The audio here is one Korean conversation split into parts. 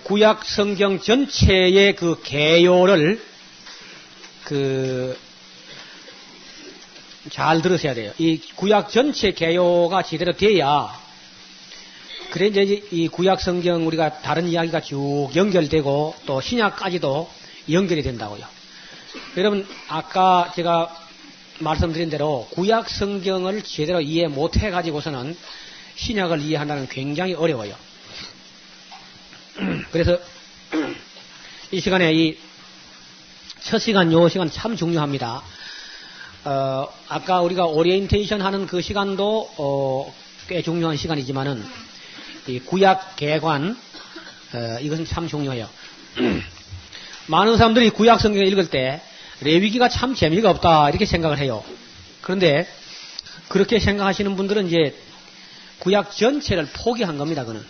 구약 성경 전체의 그 개요를 잘 들으셔야 돼요. 이 구약 전체 개요가 제대로 돼야 그래 이제 이 구약 성경 우리가 다른 이야기가 쭉 연결되고 또 신약까지도 연결이 된다고요. 여러분 아까 제가 말씀드린 대로 구약 성경을 제대로 이해 못해 가지고서는 신약을 이해한다는 굉장히 어려워요. 그래서 이 시간에 이 첫 시간 요 시간 참 중요합니다. 아까 우리가 오리엔테이션 하는 그 시간도 꽤 중요한 시간이지만은 이 구약 개관 이것은 참 중요해요. 많은 사람들이 구약 성경을 읽을 때 레위기가 참 재미가 없다 이렇게 생각을 해요. 그런데 그렇게 생각하시는 분들은 이제 구약 전체를 포기한 겁니다. 그는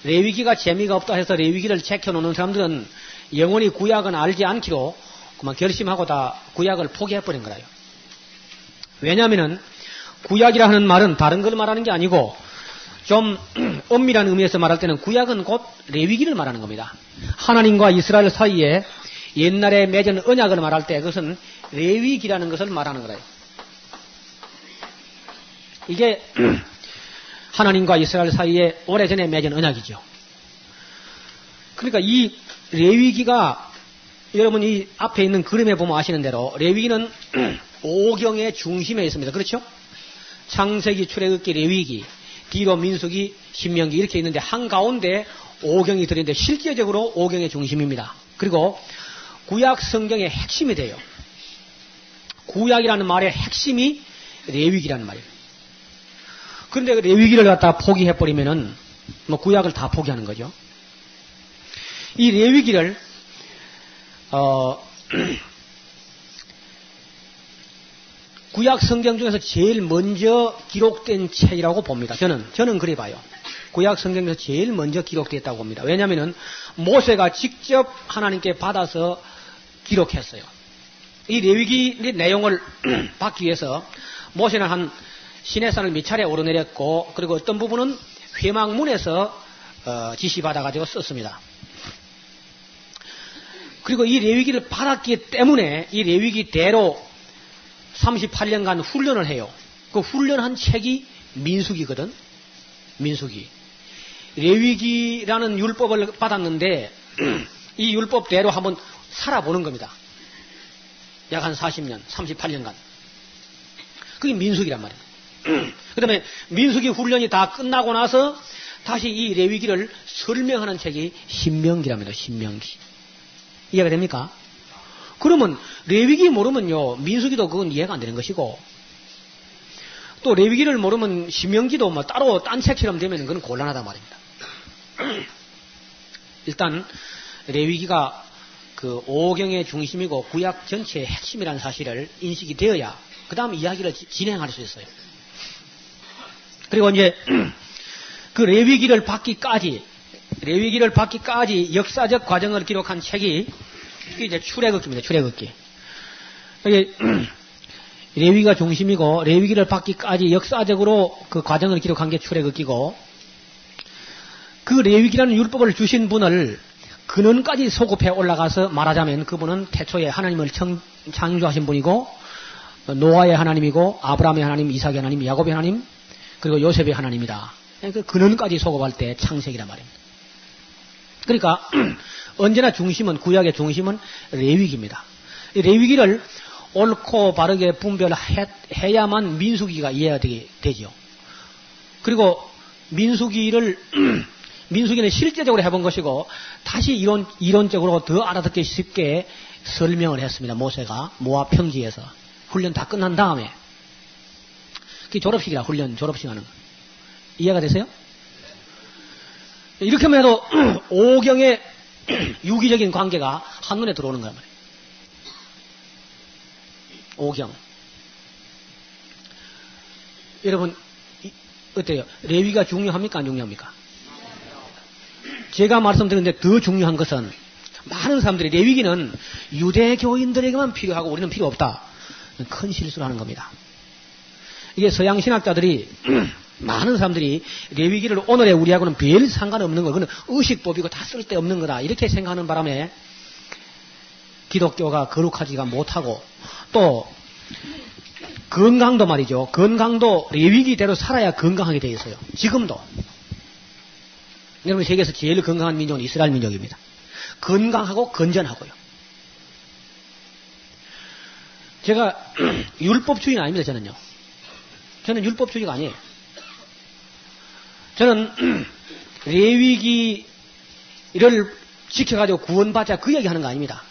레위기가 재미가 없다 해서 레위기를 제껴놓는 사람들은 영원히 구약은 알지 않기로 그만 결심하고 다 구약을 포기해버린 거라요. 왜냐하면은 구약이라 하는 말은 다른 걸 말하는 게 아니고 좀 엄밀한 의미에서 말할 때는 구약은 곧 레위기를 말하는 겁니다. 하나님과 이스라엘 사이에 옛날에 맺은 언약을 말할 때 그것은 레위기라는 것을 말하는 거라요. 이게 하나님과 이스라엘 사이에 오래전에 맺은 언약이죠. 그러니까 이 레위기가 여러분 이 앞에 있는 그림에 보면 아시는 대로 레위기는 오경의 중심에 있습니다. 그렇죠? 창세기, 출애굽기, 레위기, 뒤로 민수기, 신명기 이렇게 있는데 한가운데 오경이 들어있는데 실제적으로 오경의 중심입니다. 그리고 구약 성경의 핵심이 돼요. 구약이라는 말의 핵심이 레위기라는 말이에요. 그런데 그 레위기를 갖다 포기해버리면은 뭐 구약을 다 포기하는 거죠. 이 레위기를 구약 성경 중에서 제일 먼저 기록된 책이라고 봅니다. 저는 그래 봐요. 구약 성경에서 제일 먼저 기록됐다고 봅니다. 왜냐하면은 모세가 직접 하나님께 받아서 기록했어요. 이 레위기 내용을 받기 위해서 모세는 한 시내산을 몇 차례 오르내렸고 그리고 어떤 부분은 회막문에서 지시받아가지고 썼습니다. 그리고 이 레위기를 받았기 때문에 이 레위기대로 38년간 훈련을 해요. 그 훈련한 책이 민수기거든. 민수기. 레위기라는 율법을 받았는데 이 율법대로 한번 살아보는 겁니다. 약 한 40년, 38년간. 그게 민수기란 말이에요. 그 다음에 민수기 훈련이 다 끝나고 나서 다시 이 레위기를 설명하는 책이 신명기랍니다. 신명기. 이해가 됩니까? 그러면 레위기 모르면요 민수기도 그건 이해가 안 되는 것이고 또 레위기를 모르면 신명기도 뭐 따로 딴 책처럼 되면 그건 곤란하단 말입니다. 일단 레위기가 그 오경의 중심이고 구약 전체의 핵심이라는 사실을 인식이 되어야 그 다음 이야기를 진행할 수 있어요. 그리고 이제 그 레위기를 받기까지 역사적 과정을 기록한 책이 이제 출애굽기입니다. 출애굽기. 이게 레위기가 중심이고 레위기를 받기까지 역사적으로 그 과정을 기록한 게 출애굽기고 그 레위기라는 율법을 주신 분을 근원까지 소급해 올라가서 말하자면 그분은 태초에 하나님을 창조하신 분이고 노아의 하나님이고 아브라함의 하나님, 이삭의 하나님, 야곱의 하나님 그리고 요셉의 하나님이다. 그 근원까지 소급할 때 창세기란 말입니다. 그러니까 언제나 중심은 구약의 중심은 레위기입니다. 이 레위기를 옳고 바르게 분별해야만 민수기가 이해가 되죠. 그리고 민수기는 실제적으로 해본 것이고 다시 이론적으로 더 알아듣기 쉽게 설명을 했습니다. 모세가 모압 평지에서 훈련 다 끝난 다음에 그게 졸업식이라 훈련 졸업식 하는 거. 이해가 되세요? 이렇게만 해도 오경의 유기적인 관계가 한눈에 들어오는 거란 말이에요. 오경. 여러분 어때요? 레위가 중요합니까? 안 중요합니까? 제가 말씀드렸는데 더 중요한 것은 많은 사람들이 레위기는 유대교인들에게만 필요하고 우리는 필요 없다. 큰 실수를 하는 겁니다. 이게 서양 신학자들이 많은 사람들이 레위기를 오늘의 우리하고는 별 상관없는 거, 그건 의식법이고 다 쓸데없는 거다 이렇게 생각하는 바람에 기독교가 거룩하지가 못하고, 또 건강도 말이죠. 건강도 레위기대로 살아야 건강하게 되어 있어요. 지금도. 여러분, 세계에서 제일 건강한 민족은 이스라엘 민족입니다. 건강하고 건전하고요. 제가 율법주의는 아닙니다. 저는 율법주의가 아니에요. 저는 레위기를 지켜가지고 구원받자 그 얘기하는 거 아닙니다.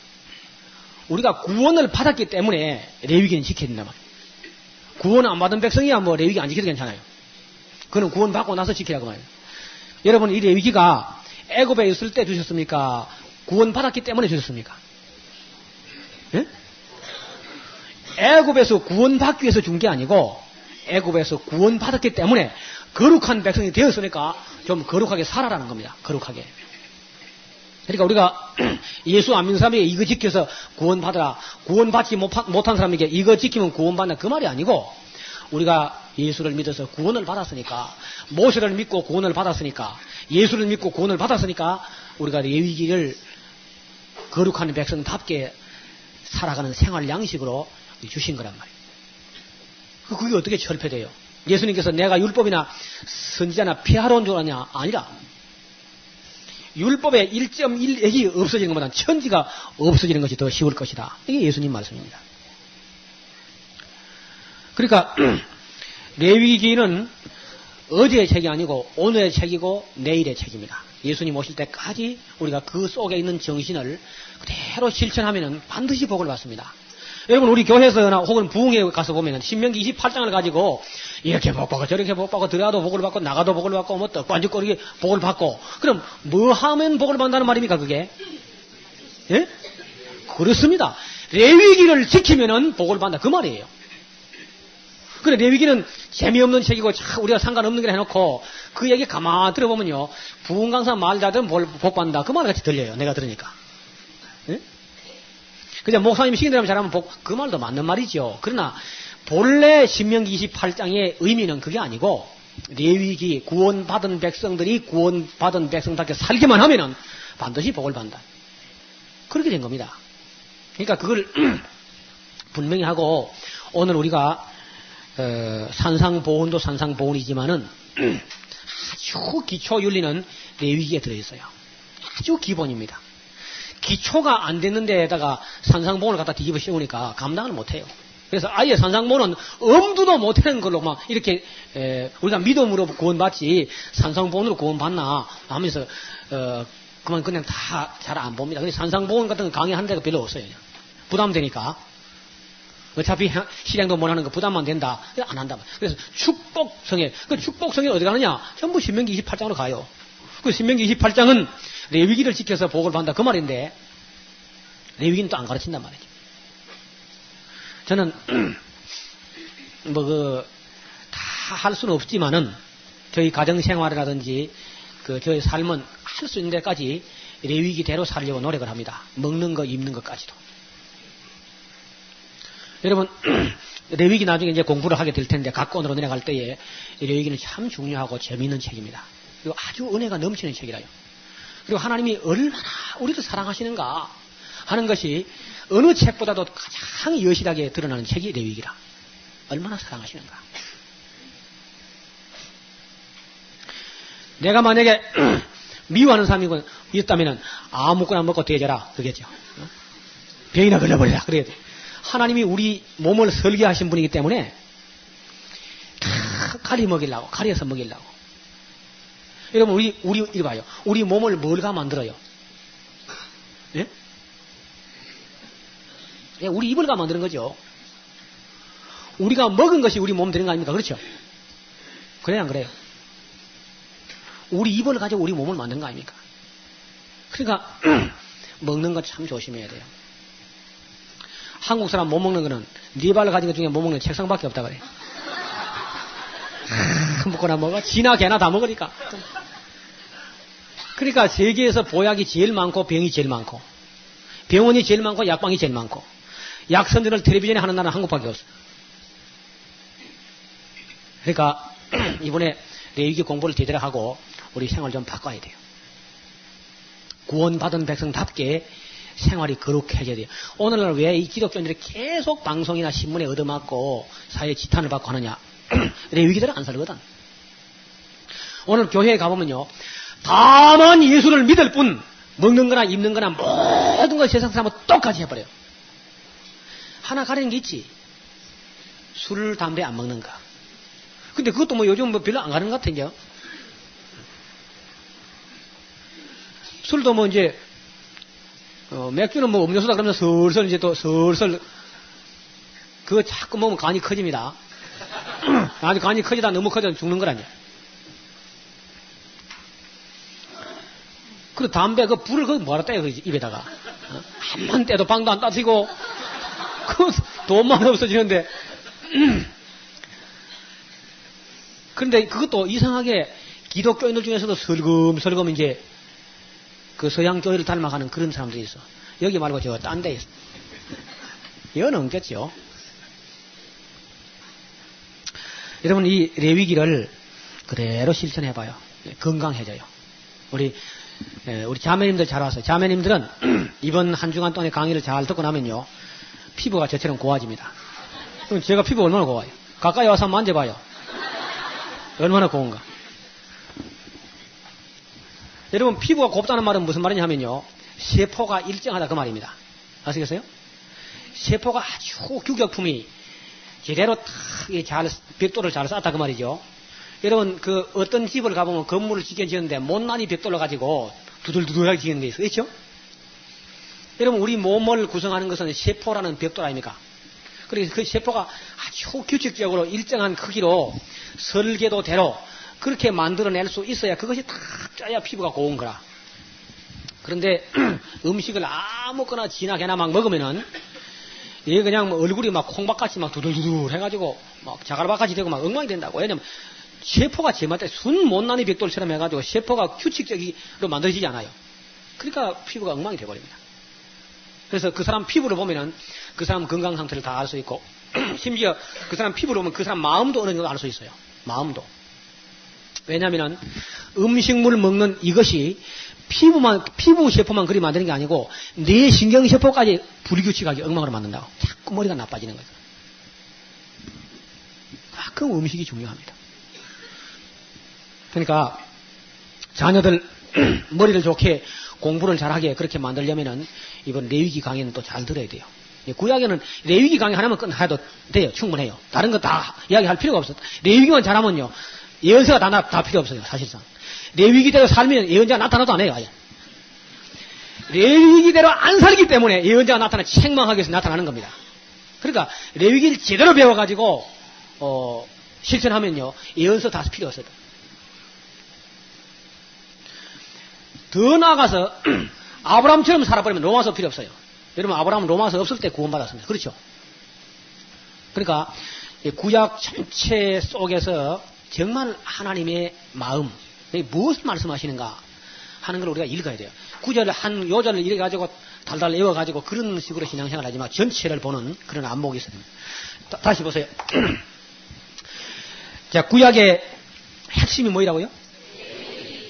우리가 구원을 받았기 때문에 레위기는 지켜야 된단 말이에요. 구원 안 받은 백성이야 뭐 레위기 안 지켜도 괜찮아요. 그는 구원 받고 나서 지키라고 말이에요. 여러분, 이 레위기가 애굽에 있을 때 주셨습니까? 구원 받았기 때문에 주셨습니까? 예? 애굽에서 구원 받기 위해서 준 게 아니고 애굽에서 구원 받았기 때문에 거룩한 백성이 되었으니까 좀 거룩하게 살아라는 겁니다. 거룩하게. 그러니까 우리가 예수 안 믿는 사람에게 이거 지켜서 구원받아라, 구원받지 못한 사람에게 이거 지키면 구원받는다 그 말이 아니고, 우리가 예수를 믿어서 구원을 받았으니까, 모세를 믿고 구원을 받았으니까, 예수를 믿고 구원을 받았으니까 우리가 레위기를 거룩한 백성답게 살아가는 생활 양식으로 주신 거란 말이에요. 그게 어떻게 철폐돼요? 예수님께서 내가 율법이나 선지자나 피하러 온 줄 아냐? 아니라 율법의 1.1액이 없어지는 것보다는 천지가 없어지는 것이 더 쉬울 것이다. 이게 예수님 말씀입니다. 그러니까 레위기는 어제의 책이 아니고 오늘의 책이고 내일의 책입니다. 예수님 오실 때까지 우리가 그 속에 있는 정신을 그대로 실천하면 반드시 복을 받습니다. 여러분, 우리 교회에서나 혹은 부흥회에 가서 보면 신명기 28장을 가지고 이렇게 복 받고 저렇게 복 받고 들어가도 복을 받고 나가도 복을 받고 뭐 떡반죽거리게 복을 받고, 그럼 뭐 하면 복을 받는다는 말입니까 그게? 예? 그렇습니다. 레위기를 지키면은 복을 받는다 그 말이에요. 그래, 레위기는 재미없는 책이고 우리가 상관없는 게 해놓고 그 얘기 가만히 들어보면요, 부흥 강사 말자든 복 받는다 그 말같이 들려요. 내가 들으니까. 예? 그냥 목사님이 시킨 대로 잘하면 그 말도 맞는 말이죠. 그러나 본래 신명기 28장의 의미는 그게 아니고, 레위기 구원받은 백성들이 구원받은 백성답게 살기만 하면은 반드시 복을 받는다. 그렇게 된 겁니다. 그러니까 그걸 분명히 하고, 오늘 우리가 산상보훈도 산상보훈이지만은 아주 기초 윤리는 레위기에 들어있어요. 아주 기본입니다. 기초가 안 됐는 데에다가 산상보훈을 갖다 뒤집어 씌우니까 감당을 못해요. 그래서 아예 산상보훈은 엄두도 못하는 걸로 막 이렇게 우리가 믿음으로 구원받지 산상보훈으로 구원받나 하면서 그냥 다 잘 안 봅니다. 근데 산상보훈 같은 거 강의하는 데가 별로 없어요. 그냥. 부담되니까. 어차피 실행도 못하는 거 부담만 된다. 안 한다. 그래서 축복성에, 그 축복성에 어디 가느냐? 전부 신명기 28장으로 가요. 그 신명기 28장은 레위기를 지켜서 복을 받는다 그 말인데, 레위기는 또 안 가르친단 말이죠. 저는 다 할 수는 없지만은 저희 가정생활이라든지 저희 삶은 할 수 있는 데까지 레위기대로 살려고 노력을 합니다. 먹는 거, 입는 것까지도. 여러분, 레위기 나중에 이제 공부를 하게 될 텐데 각권으로 내려갈 때에 레위기는 참 중요하고 재미있는 책입니다. 그리고 아주 은혜가 넘치는 책이라요. 그리고 하나님이 얼마나 우리를 사랑하시는가 하는 것이 어느 책보다도 가장 여실하게 드러나는 책이 레위기라. 얼마나 사랑하시는가. 내가 만약에 미워하는 사람이 있다면 아무거나 먹고 되져라 그러겠죠. 병이나 걸려버리라 그래야 돼. 하나님이 우리 몸을 설계하신 분이기 때문에 다 가려서 먹이려고. 여러분, 우리 이리 봐요. 우리 몸을 뭘가 만들어요? 예? 예, 우리 입을 가 만드는 거죠. 우리가 먹은 것이 우리 몸 되는 거 아닙니까? 그렇죠? 그래요, 안 그래요? 우리 입을 가지고 우리 몸을 만드는 거 아닙니까? 그러니까 먹는 거 참 조심해야 돼요. 한국 사람 못 먹는 거는 네 발을 가진 것 중에 못 먹는 책상밖에 없다 그래. 먹거나 먹어. 지나 개나 다 먹으니까. 그러니까 세계에서 보약이 제일 많고 병이 제일 많고 병원이 제일 많고 약방이 제일 많고 약 선전을 텔레비전에 하는 나라는 한국밖에 없어요. 그러니까 이번에 레위기 공부를 제대로 하고 우리 생활 좀 바꿔야 돼요. 구원받은 백성답게 생활이 거룩해져야 돼요. 오늘날 왜 이 기독교인들이 계속 방송이나 신문에 얻어맞고 사회에 지탄을 받고 하느냐. 레위기들은 안 살거든. 오늘 교회에 가보면요. 다만 예수를 믿을 뿐 먹는 거나 입는 거나 모든 걸 세상 사람은 똑같이 해버려요. 하나 가리는 게 있지. 술, 담배 안 먹는가. 근데 그것도 뭐 요즘 뭐 별로 안 가는 것 같은데요. 술도 뭐 이제 맥주는 뭐 음료수다 그러면 슬슬 이제 또 슬슬 그거 자꾸 먹으면 간이 커집니다. 아주 간이 커지다 너무 커져 죽는 거라니. 그 담배 그 불을 그 뭐하러 떼요 그 입에다가 한번 떼도 방도 안 따지고 그 돈만 없어지는데. 그런데 그것도 이상하게 기독교인들 중에서도 슬금슬금 이제 그 서양 교회를 닮아가는 그런 사람들이 있어. 여기 말고 저 딴 데 있어. 여는 없겠죠. 여러분 이 레위기를 그대로 실천해봐요. 건강해져요. 우리 자매님들 잘 왔어요. 자매님들은 이번 한 주간 동안의 강의를 잘 듣고 나면요. 피부가 저처럼 고와집니다. 그럼 제가 피부 얼마나 고와요? 가까이 와서 한번 만져봐요. 얼마나 고운가. 여러분 피부가 곱다는 말은 무슨 말이냐 하면요. 세포가 일정하다 그 말입니다. 아시겠어요? 세포가 아주 규격품이 제대로 잘 벽돌을 잘 쌓았다 그 말이죠. 여러분 그 어떤 집을 가보면 건물을 짓게 지었는데 못난이 벽돌을 가지고 두들두들하게 지은 게 있어요. 그렇죠? 여러분 우리 몸을 구성하는 것은 세포라는 벽돌 아닙니까? 그래서 그 세포가 아주 규칙적으로 일정한 크기로 설계도대로 그렇게 만들어낼 수 있어야 그것이 딱 짜야 피부가 고운 거라. 그런데 음식을 아무거나 진하게나 막 먹으면은 얘 그냥 뭐 얼굴이 막 콩밥같이 막 두들두들 해가지고 막 자갈밥같이 되고 막 엉망이 된다고. 왜냐면 세포가 제맛에 순 못난이 벽돌처럼 해가지고 세포가 규칙적으로 만들어지지 않아요. 그러니까 피부가 엉망이 돼버립니다. 그래서 그 사람 피부를 보면은 그 사람 건강 상태를 다 알 수 있고 심지어 그 사람 피부를 보면 그 사람 마음도 어느 정도 알 수 있어요. 마음도. 왜냐하면 음식물을 먹는 이것이 피부 세포만 그리 만드는 게 아니고 뇌 신경세포까지 불규칙하게 엉망으로 만든다고. 자꾸 머리가 나빠지는 거죠. 가끔 음식이 중요합니다. 그러니까 자녀들 머리를 좋게 공부를 잘하게 그렇게 만들려면은 이번 레위기 강의는 또 잘 들어야 돼요. 구약에는 레위기 강의 하나만 해도 돼요. 충분해요. 다른 거 다 이야기할 필요가 없어요. 레위기만 잘하면요. 예언서가 다 필요 없어요. 사실상. 레위기대로 살면 예언자가 나타나도 안 해요. 아예. 레위기대로 안 살기 때문에 예언자가 나타나 책망하기 위해서 나타나는 겁니다. 그러니까 레위기를 제대로 배워가지고 실천하면요. 예언서 다 필요 없어요. 더 나아가서 아브라함처럼 살아버리면 로마서 필요 없어요. 여러분 아브라함은 로마서 없을 때 구원받았습니다. 그렇죠? 그러니까 구약 전체 속에서 정말 하나님의 마음, 무엇을 말씀하시는가 하는 걸 우리가 읽어야 돼요. 구절을 한 요절을 읽어가지고 달달 외워가지고 그런 식으로 신앙생활을 하지만 전체를 보는 그런 안목이 있어요. 다시 보세요. 자, 구약의 핵심이 뭐이라고요?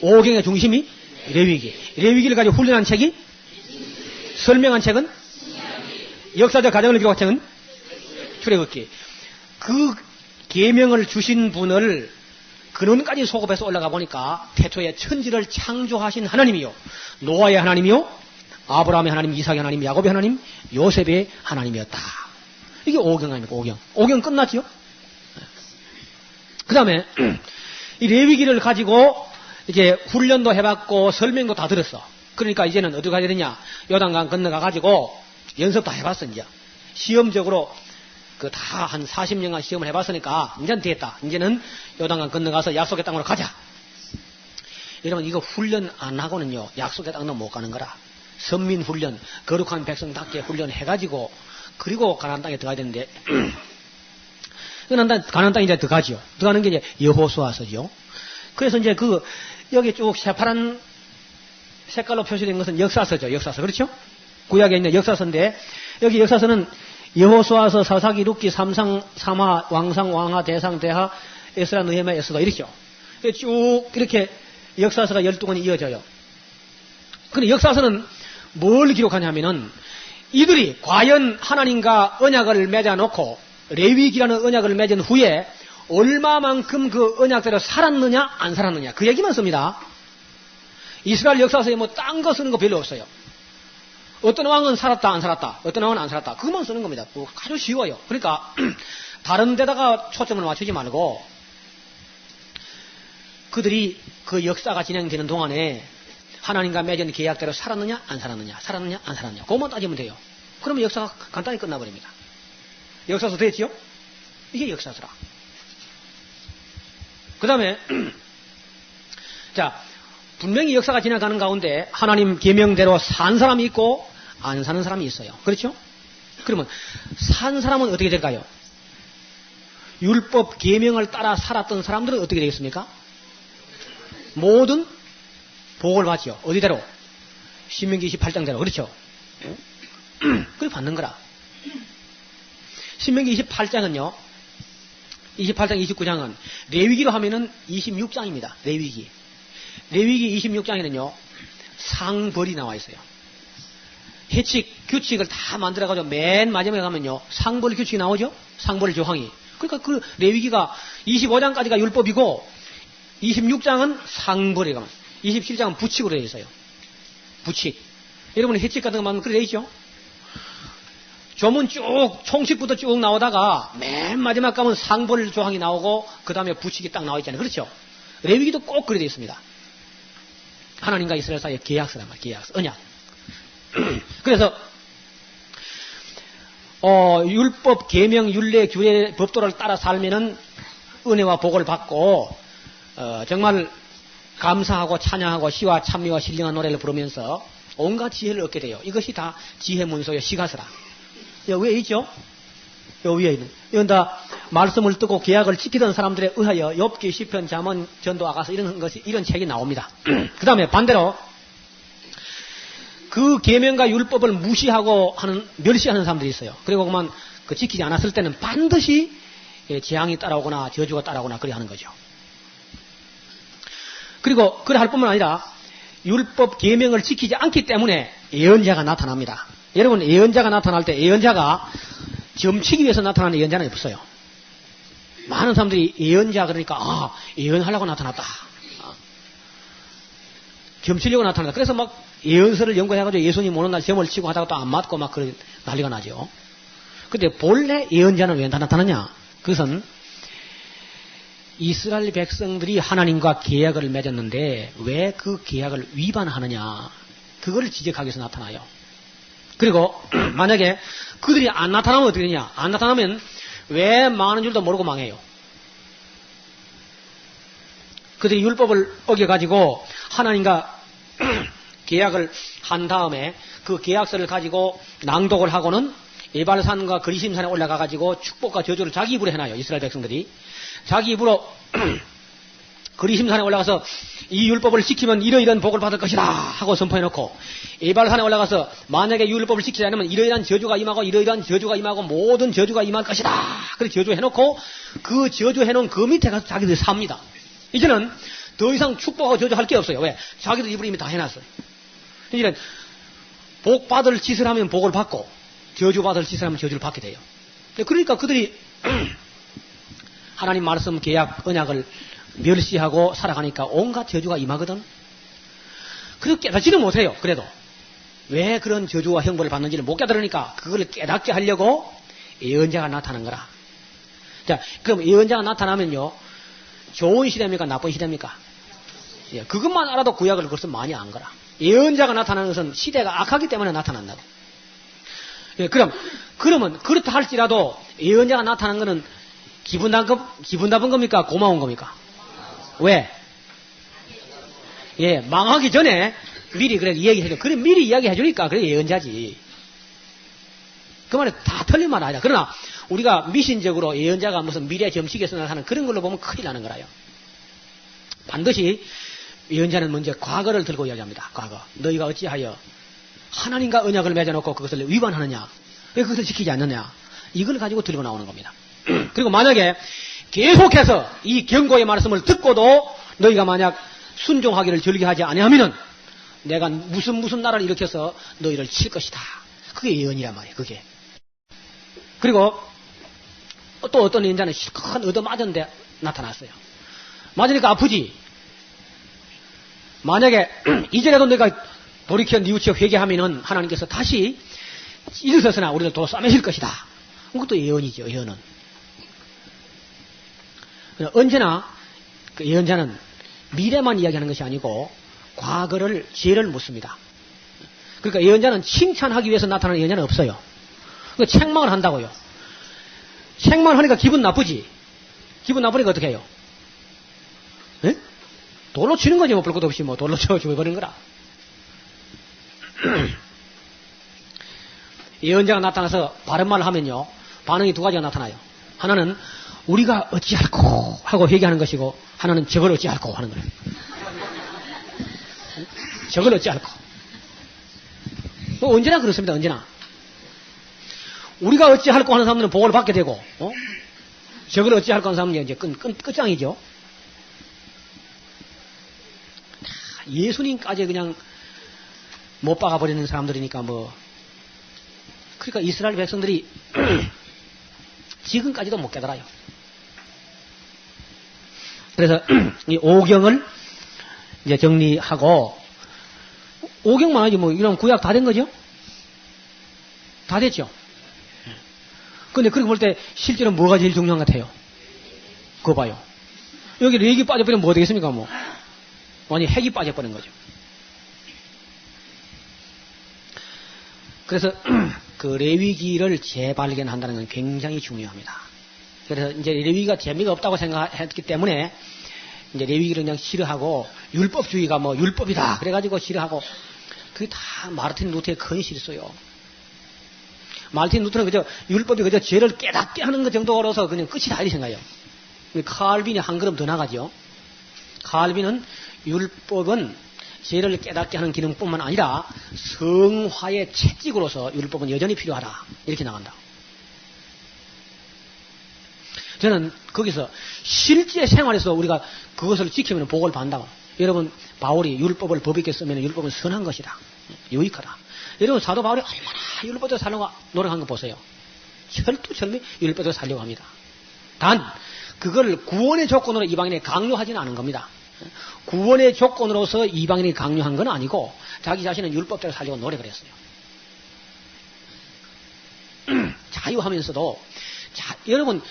오경의 중심이 레위기. 레위기를 가지고 훈련한 책이 설명한 책은 역사적 과정을 기록한 책은 출애굽기. 그 계명을 주신 분을 근원까지 소급해서 올라가 보니까 태초에 천지를 창조하신 하나님이요, 노아의 하나님이요, 아브라함의 하나님, 이삭의 하나님, 야곱의 하나님, 요셉의 하나님이었다. 이게 오경 아닙니까? 오경. 오경 끝났지요? 그 다음에 이 레위기를 가지고 이제 훈련도 해봤고 설명도 다 들었어. 그러니까 이제는 어디 가야 되냐? 요단강 건너가 가지고 연습 다 해봤어. 이제 시험적으로 그 다 한 40년간 시험을 해봤으니까 이제는 됐다. 이제는 요단강 건너가서 약속의 땅으로 가자. 여러분 이거 훈련 안 하고는요 약속의 땅도 못 가는 거라. 선민 훈련, 거룩한 백성답게 훈련해가지고 그리고 가나안 땅에 들어가야 되는데 가나안 땅에 이제 들어가죠. 들어가는 게 이제 여호수아서죠. 그래서 이제 여기 쭉 새파란 색깔로 표시된 것은 역사서죠. 역사서. 그렇죠? 구약에 있는 역사서인데 여기 역사서는 여호수아서, 사사기, 룻기, 삼상, 삼하, 왕상, 왕하, 대상, 대하, 에스라, 느헤미야, 에스더 이렇죠. 쭉 이렇게 역사서가 12권이 이어져요. 근데 역사서는 뭘 기록하냐면은 이들이 과연 하나님과 언약을 맺어놓고 레위기라는 언약을 맺은 후에 얼마만큼 그 언약대로 살았느냐 안 살았느냐 그 얘기만 씁니다. 이스라엘 역사서에 뭐 딴 거 쓰는 거 별로 없어요. 어떤 왕은 살았다 안 살았다, 어떤 왕은 안 살았다, 그것만 쓰는 겁니다. 뭐 아주 쉬워요. 그러니까 다른 데다가 초점을 맞추지 말고 그들이 그 역사가 진행되는 동안에 하나님과 맺은 계약대로 살았느냐 안 살았느냐, 살았느냐 안 살았느냐 그것만 따지면 돼요. 그러면 역사가 간단히 끝나버립니다. 역사서 됐지요? 이게 역사서라. 그 다음에 자, 분명히 역사가 지나가는 가운데 하나님 계명대로 산 사람이 있고 안 사는 사람이 있어요. 그렇죠? 그러면 산 사람은 어떻게 될까요? 율법 계명을 따라 살았던 사람들은 어떻게 되겠습니까? 모든 복을 받죠. 어디대로? 신명기 28장대로. 그렇죠? 그걸 받는 거라. 신명기 28장은요. 28장, 29장은 레위기로 하면은 26장입니다. 레위기 26장에는요. 상벌이 나와 있어요. 해칙, 규칙을 다 만들어가지고 맨 마지막에 가면요. 상벌 규칙이 나오죠? 상벌 조항이. 그러니까 그 레위기가 25장까지가 율법이고 26장은 상벌이가 27장은 부칙으로 되어 있어요. 부칙. 여러분 해칙 같은 거 만들면 그래 되어 있죠? 조문 쭉 총칙부터 쭉 나오다가 맨 마지막 가면 상벌 조항이 나오고 그 다음에 부칙이 딱 나와 있잖아요. 그렇죠? 레위기도 꼭 그래 되어 있습니다. 하나님과 이스라엘 사이의 계약서란 말이에요. 계약서, 언약. 그래서 율법, 계명, 율례, 규례, 법도를 따라 살면은 은혜와 복을 받고 정말 감사하고 찬양하고 시와 찬미와 신령한 노래를 부르면서 온갖 지혜를 얻게 돼요. 이것이 다 지혜 문서의 시가서라. 여기 위에 있죠? 여기 위에 있는. 이건 다 말씀을 듣고 계약을 지키던 사람들에 의하여 욥기, 시편, 잠언, 전도, 아가서 이런 책이 나옵니다. 그 다음에 반대로 그 계명과 율법을 무시하고 멸시하는 사람들이 있어요. 그리고 그만 그 지키지 않았을 때는 반드시 재앙이 따라오거나 저주가 따라오거나 그래 하는 거죠. 그리고 그래 할 뿐만 아니라 율법 계명을 지키지 않기 때문에 예언자가 나타납니다. 여러분 예언자가 나타날 때 예언자가 점치기 위해서 나타나는 예언자는 없어요. 많은 사람들이 예언자 그러니까 예언하려고 나타났다. 점치려고 나타났다. 그래서 막 예언서를 연구해가지고 예수님 오는 날 점을 치고 하다가 또 안 맞고 막 그런 난리가 나죠. 근데 본래 예언자는 왜 나타나냐? 그것은 이스라엘 백성들이 하나님과 계약을 맺었는데 왜 그 계약을 위반하느냐? 그걸 지적하기 위해서 나타나요. 그리고 만약에 그들이 안 나타나면 어떻게 되냐? 안 나타나면 왜 망하는 줄도 모르고 망해요. 그들이 율법을 어겨가지고 하나님과 계약을 한 다음에 그 계약서를 가지고 낭독을 하고는 에발산과 그리심산에 올라가가지고 축복과 저주를 자기 입으로 해놔요. 이스라엘 백성들이. 자기 입으로 그리심산에 올라가서 이 율법을 지키면 이러이러한 복을 받을 것이다 하고 선포해놓고 에발산에 올라가서 만약에 이 율법을 지키지 않으면 이러이러한 저주가 임하고 이러이러한 저주가 임하고 모든 저주가 임할 것이다. 그렇게 저주해놓고 그 저주해놓은 그 밑에 가서 자기들이 삽니다. 이제는 더 이상 축복하고 저주할 게 없어요. 왜? 자기들 입으로 이미 다 해놨어요. 이제는 복 받을 짓을 하면 복을 받고 저주 받을 짓을 하면 저주를 받게 돼요. 그러니까 그들이 하나님 말씀 계약 언약을 멸시하고 살아가니까 온갖 저주가 임하거든. 그래도 깨닫지는 못해요. 그래도 왜 그런 저주와 형벌을 받는지를 못 깨달으니까 그걸 깨닫게 하려고 예언자가 나타난 거라. 자, 그럼 예언자가 나타나면요 좋은 시대입니까 나쁜 시대입니까? 예, 그것만 알아도 구약을 벌써 많이 안 거라. 예언자가 나타나는 것은 시대가 악하기 때문에 나타난다고. 예, 그러면 그렇다 할지라도 예언자가 나타난 것은 기분 나쁜 겁니까? 고마운 겁니까? 왜? 예, 망하기 전에 미리 그래 이야기해줘. 그래 미리 이야기해주니까 그래 예언자지. 그 말은 다 틀린 말 아니야. 그러나 우리가 미신적으로 예언자가 무슨 미래 점식에서 나타나는 그런 걸로 보면 큰일 나는 거라요. 반드시 예언자는 먼저 과거를 들고 이야기합니다. 과거. 너희가 어찌하여 하나님과 언약을 맺어놓고 그것을 위반하느냐? 왜 그것을 지키지 않느냐? 이걸 가지고 들고 나오는 겁니다. 그리고 만약에 계속해서 이 경고의 말씀을 듣고도 너희가 만약 순종하기를 절개하지 아니하면은 내가 무슨 나라를 일으켜서 너희를 칠 것이다. 그게 예언이란 말이에요. 그게. 그리고 또 어떤 예언자는 실컷 얻어맞은데 나타났어요. 맞으니까 아프지. 만약에 이전에도 내가 돌이켜 뉘우쳐 회개하면은 하나님께서 다시 일어서서나 우리를 또 싸매실 것이다. 그것도 예언이죠. 예언은. 언제나 그 예언자는 미래만 이야기하는 것이 아니고 과거를 죄를 묻습니다. 그러니까 예언자는 칭찬하기 위해서 나타나는 예언자는 없어요. 그러니까 책망을 한다고요. 책망을 하니까 기분 나쁘지. 기분 나쁘니까 어떻게 해요? 에? 돌로 치는 거지. 뭐 볼 것도 없이 뭐 돌로 쳐 죽여버리는 거라. 예언자가 나타나서 바른 말을 하면요, 반응이 두 가지가 나타나요. 하나는 우리가 어찌할꼬 하고 회개하는 것이고, 하나는 저걸 어찌할꼬 하는 거예요. 저걸 어찌할꼬. 뭐 언제나 그렇습니다. 언제나. 우리가 어찌할꼬 하는 사람들은 복을 받게 되고, 저걸 어찌할꼬 하는 사람은 이제 끝장이죠. 예수님까지 그냥 못 박아버리는 사람들이니까 뭐. 그러니까 이스라엘 백성들이 지금까지도 못 깨달아요. 그래서 이 오경을 이제 정리하고, 오경만 하지 뭐 이런 구약 다 된 거죠? 다 됐죠? 근데 그렇게 볼 때 실제로 뭐가 제일 중요한 것 같아요? 그거 봐요. 여기 레기 빠져버리면 뭐 되겠습니까? 뭐 완전히 핵이 빠져버린 거죠. 그래서 그 레위기를 재발견한다는 건 굉장히 중요합니다. 그래서 이제 레위기가 재미가 없다고 생각했기 때문에 이제 레위기를 그냥 싫어하고 율법주의가 뭐 율법이다 그래가지고 싫어하고, 그게 다 마르틴 루터의 큰 실수요. 마르틴 루터는 그저 율법이 그저 죄를 깨닫게 하는 것 정도로서 그냥 끝이다 이렇게 생각해요. 칼빈이 한 걸음 더 나가죠. 칼빈은 율법은 죄를 깨닫게 하는 기능뿐만 아니라 성화의 채찍으로서 율법은 여전히 필요하다 이렇게 나간다. 저는 거기서 실제 생활에서 우리가 그것을 지키면 복을 받는다고. 여러분, 바울이 율법을 법있게 쓰면 율법은 선한 것이다, 유익하다. 여러분, 사도 바울이 얼마나 율법대로 살려고 노력한 거 보세요. 철두철미 율법대로 살려고 합니다. 단 그걸 구원의 조건으로 이방인에 강요하지는 않은 겁니다. 구원의 조건으로서 이방인이 강요한 건 아니고 자기 자신은 율법대로 살려고 노력을 했어요. 자유하면서도 여러분,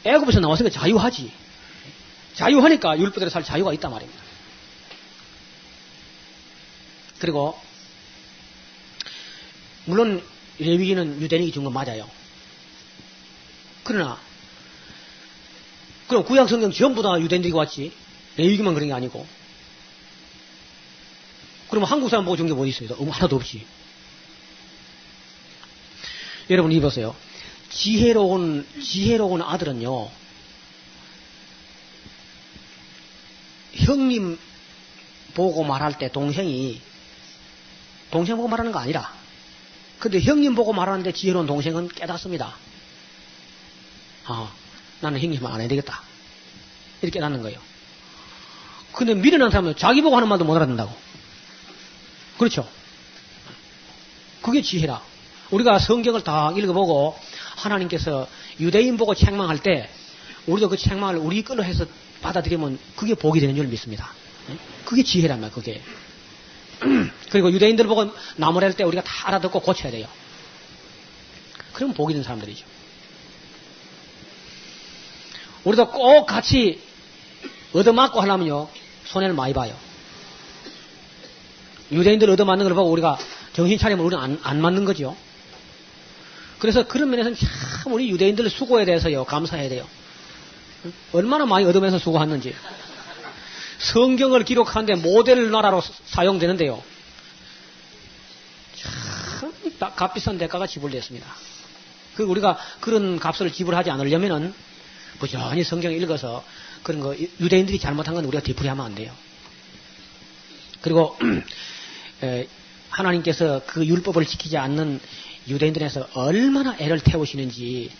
애굽에서 나왔으니까 자유하지. 자유하니까 율법대로 살 자유가 있단 말입니다. 그리고 물론 레위기는 유대인이 준 건 맞아요. 그러나 그럼 구약 성경 전부 다 유대인들이 왔지, 레위기만 그런 게 아니고. 그러면 한국 사람 보고 준 게 뭐 있어요? 하나도 없지. 여러분 이 보세요. 지혜로운 아들은요, 형님 보고 말할 때 동생 보고 말하는 거 아니라, 근데 형님 보고 말하는데 지혜로운 동생은 깨닫습니다. 나는 형님 안 해야 되겠다 이렇게 깨닫는 거예요. 근데 미련한 사람은 자기 보고 하는 말도 못 알아듣는다고. 그렇죠? 그게 지혜라. 우리가 성경을 다 읽어보고 하나님께서 유대인 보고 책망할 때 우리도 그 책망을 우리 걸로 해서 받아들이면 그게 복이 되는 줄 믿습니다. 그게 지혜란 말이에요. 그게. 그리고 유대인들 보고 나무랄 때 우리가 다 알아듣고 고쳐야 돼요. 그럼 복이 되는 사람들이죠. 우리도 꼭 같이 얻어맞고 하려면요, 손해를 많이 봐요. 유대인들 얻어맞는 걸 보고 우리가 정신 차리면 우리는 안 맞는 거죠. 그래서 그런 면에서는 참 우리 유대인들 수고에 대해서요, 감사해야 돼요. 얼마나 많이 얻으면서 수고했는지. 성경을 기록하는데 모델 나라로 사용되는데요, 참 값비싼 대가가 지불됐습니다. 그 우리가 그런 값을 지불하지 않으려면은 부지런히 성경을 읽어서 그런 거 유대인들이 잘못한 건 우리가 되풀이하면 안 돼요. 그리고 하나님께서 그 율법을 지키지 않는 유대인들에서 얼마나 애를 태우시는지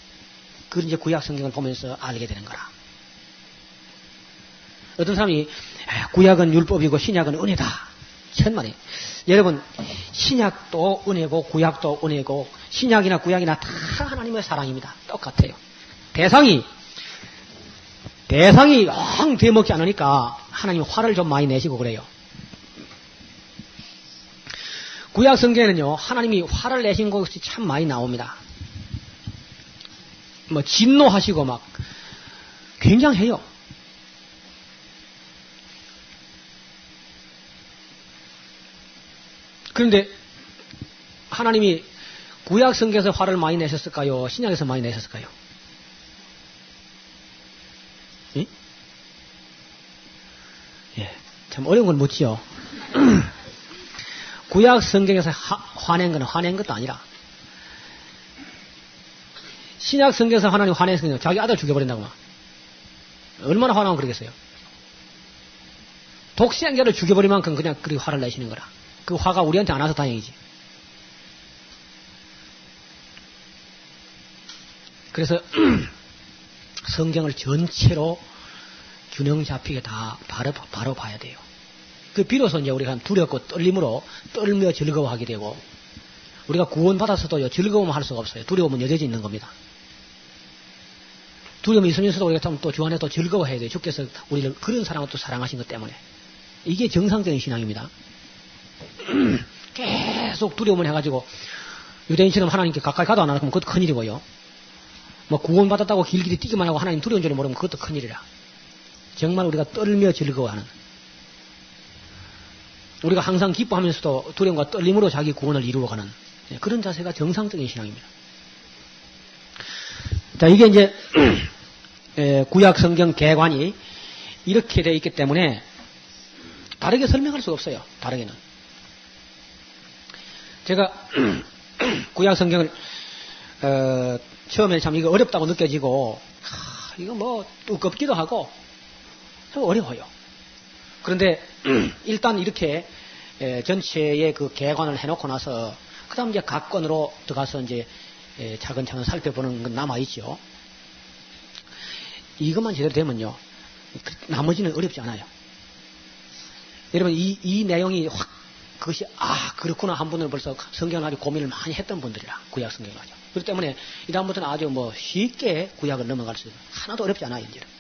그걸 이제 구약 성경을 보면서 알게 되는 거라. 어떤 사람이 구약은 율법이고 신약은 은혜다. 천만에. 여러분, 신약도 은혜고 구약도 은혜고 신약이나 구약이나 다 하나님의 사랑입니다. 똑같아요. 대상이 영 되먹지 않으니까 하나님 화를 좀 많이 내시고 그래요. 구약 성경에는요, 하나님이 화를 내신 것이 참 많이 나옵니다. 뭐, 진노하시고 막, 굉장해요. 그런데, 하나님이 구약 성경에서 화를 많이 내셨을까요? 신약에서 많이 내셨을까요? 예? 예, 참 어려운 걸 묻지요. 구약 성경에서 화낸 건 화낸 것도 아니라 신약 성경에서 하나님 화내서 자기 아들 죽여버린다고 막 얼마나 화나면 그러겠어요. 독생자를 죽여버릴 만큼 그냥 그렇게 화를 내시는 거라. 그 화가 우리한테 안 와서 다행이지. 그래서 성경을 전체로 균형 잡히게 다 바로 봐야 돼요. 그 비로소 이제 우리가 두렵고 떨림으로 떨며 즐거워하게 되고, 우리가 구원받아서도요, 즐거움을 할 수가 없어요. 두려움은 여전히 있는 겁니다. 두려움이 있으면서도 우리가 참 또 주 안에 또 즐거워해야 돼요. 주께서 우리를 그런 사랑을 또 사랑하신 것 때문에. 이게 정상적인 신앙입니다. 계속 두려움을 해가지고 유대인처럼 하나님께 가까이 가도 안 하면 그것도 큰일이고요. 뭐 구원받았다고 길길이 뛰기만 하고 하나님 두려운 줄 모르면 그것도 큰일이라. 정말 우리가 떨며 즐거워하는, 우리가 항상 기뻐하면서도 두려움과 떨림으로 자기 구원을 이루어가는 그런 자세가 정상적인 신앙입니다. 자, 이게 이제 구약 성경 개관이 이렇게 되어 있기 때문에 다르게 설명할 수가 없어요. 다르게는. 제가 구약 성경을 처음에 참 이거 어렵다고 느껴지고 이거 뭐 두껍기도 하고 좀 어려워요. 그런데 일단 이렇게 전체의 그 개관을 해놓고 나서 그다음 이제 각 건으로 들어가서 이제 차근차근 살펴보는 건 남아있죠. 이것만 제대로 되면요, 나머지는 어렵지 않아요. 여러분, 이 내용이 확, 그것이, 그렇구나 한 분은 벌써 성경을 아주 고민을 많이 했던 분들이라, 구약 성경을 아주. 그렇기 때문에, 이다음부터는 아주 뭐 쉽게 구약을 넘어갈 수 있어요. 하나도 어렵지 않아요, 이제는.